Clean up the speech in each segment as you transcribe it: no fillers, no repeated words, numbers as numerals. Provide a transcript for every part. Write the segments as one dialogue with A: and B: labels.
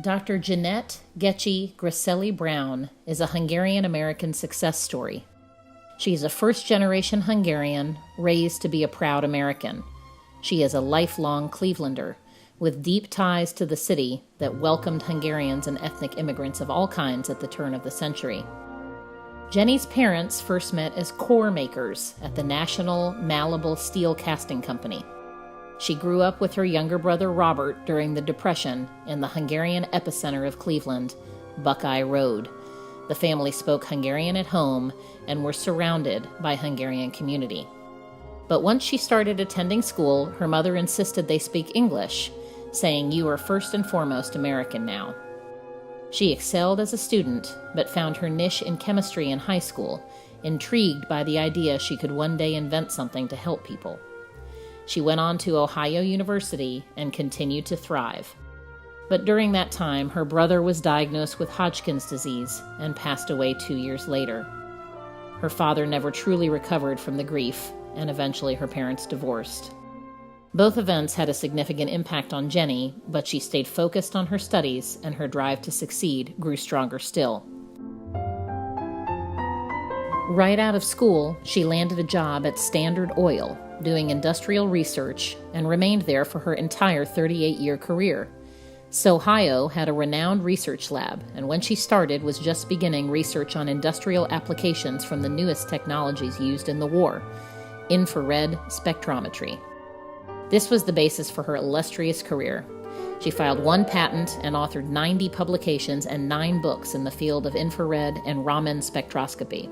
A: Dr. Jeanette Gecsy Grasselli Brown is a Hungarian American success story. She is a first-generation Hungarian raised to be a proud American. She is a lifelong Clevelander with deep ties to the city that welcomed Hungarians and ethnic immigrants of all kinds at the turn of the century. Jenny's parents first met as core makers at the National Malleable Steel Casting Company. She grew up with her younger brother Robert during the Depression in the Hungarian epicenter of Cleveland, Buckeye Road. The family spoke Hungarian at home and were surrounded by Hungarian community. But once she started attending school, her mother insisted they speak English, saying, "You are first and foremost American now." She excelled as a student, but found her niche in chemistry in high school, intrigued by the idea she could one day invent something to help people. She went on to Ohio University and continued to thrive. But during that time, her brother was diagnosed with Hodgkin's disease and passed away 2 years later. Her father never truly recovered from the grief, and eventually her parents divorced. Both events had a significant impact on Jenny, but she stayed focused on her studies, and her drive to succeed grew stronger still. Right out of school, she landed a job at Standard Oil, doing industrial research, and remained there for her entire 38-year career. Ohio had a renowned research lab, and when she started was just beginning research on industrial applications from the newest technologies used in the war, infrared spectrometry. This was the basis for her illustrious career. She filed 1 patent and authored 90 publications and 9 books in the field of infrared and Raman spectroscopy.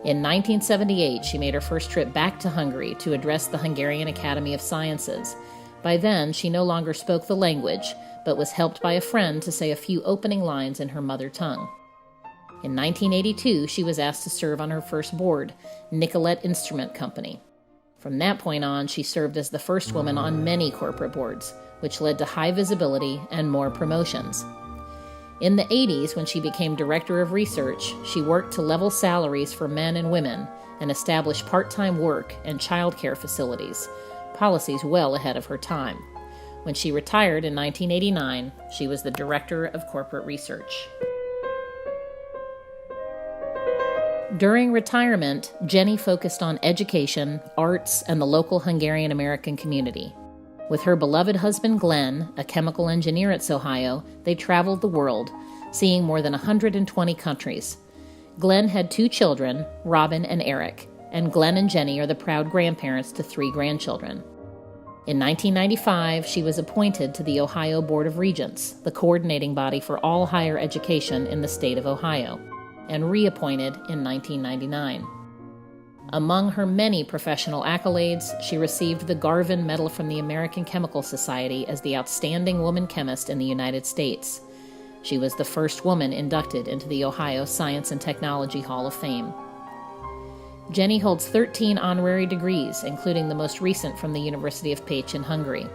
A: In 1978, she made her first trip back to Hungary to address the Hungarian Academy of Sciences. By then, she no longer spoke the language, but was helped by a friend to say a few opening lines in her mother tongue. In 1982, she was asked to serve on her first board, Nicollet Instrument Company. From that point on, she served as the first woman on many corporate boards, which led to high visibility and more promotions. In the 80s, when she became director of research, she worked to level salaries for men and women and establish part-time work and childcare facilities, policies well ahead of her time. When she retired in 1989, she was the director of corporate research. During retirement, Jenny focused on education, arts, and the local Hungarian American community. With her beloved husband Glenn, a chemical engineer at Ohio, they traveled the world, seeing more than 120 countries. Glenn had 2 children, Robin and Eric, and Glenn and Jenny are the proud grandparents to 3 grandchildren. In 1995, she was appointed to the Ohio Board of Regents, the coordinating body for all higher education in the state of Ohio, and reappointed in 1999. Among her many professional accolades, she received the Garvin Medal from the American Chemical Society as the Outstanding Woman Chemist in the United States. She was the first woman inducted into the Ohio Science and Technology Hall of Fame. Jenny holds 13 honorary degrees, including the most recent from the University of Pécs in Hungary.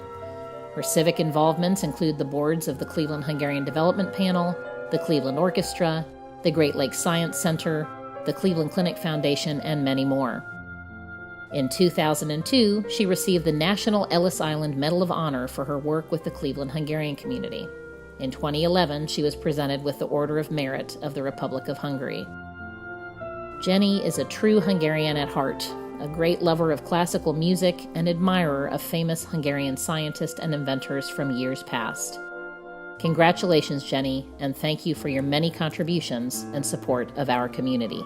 A: Her civic involvements include the boards of the Cleveland Hungarian Development Panel, the Cleveland Orchestra, the Great Lakes Science Center, the Cleveland Clinic Foundation, and many more. In 2002, she received the National Ellis Island Medal of Honor for her work with the Cleveland Hungarian community. In 2011, she was presented with the Order of Merit of the Republic of Hungary. Jenny is a true Hungarian at heart, a great lover of classical music and admirer of famous Hungarian scientists and inventors from years past. Congratulations, Jenny, and thank you for your many contributions and support of our community.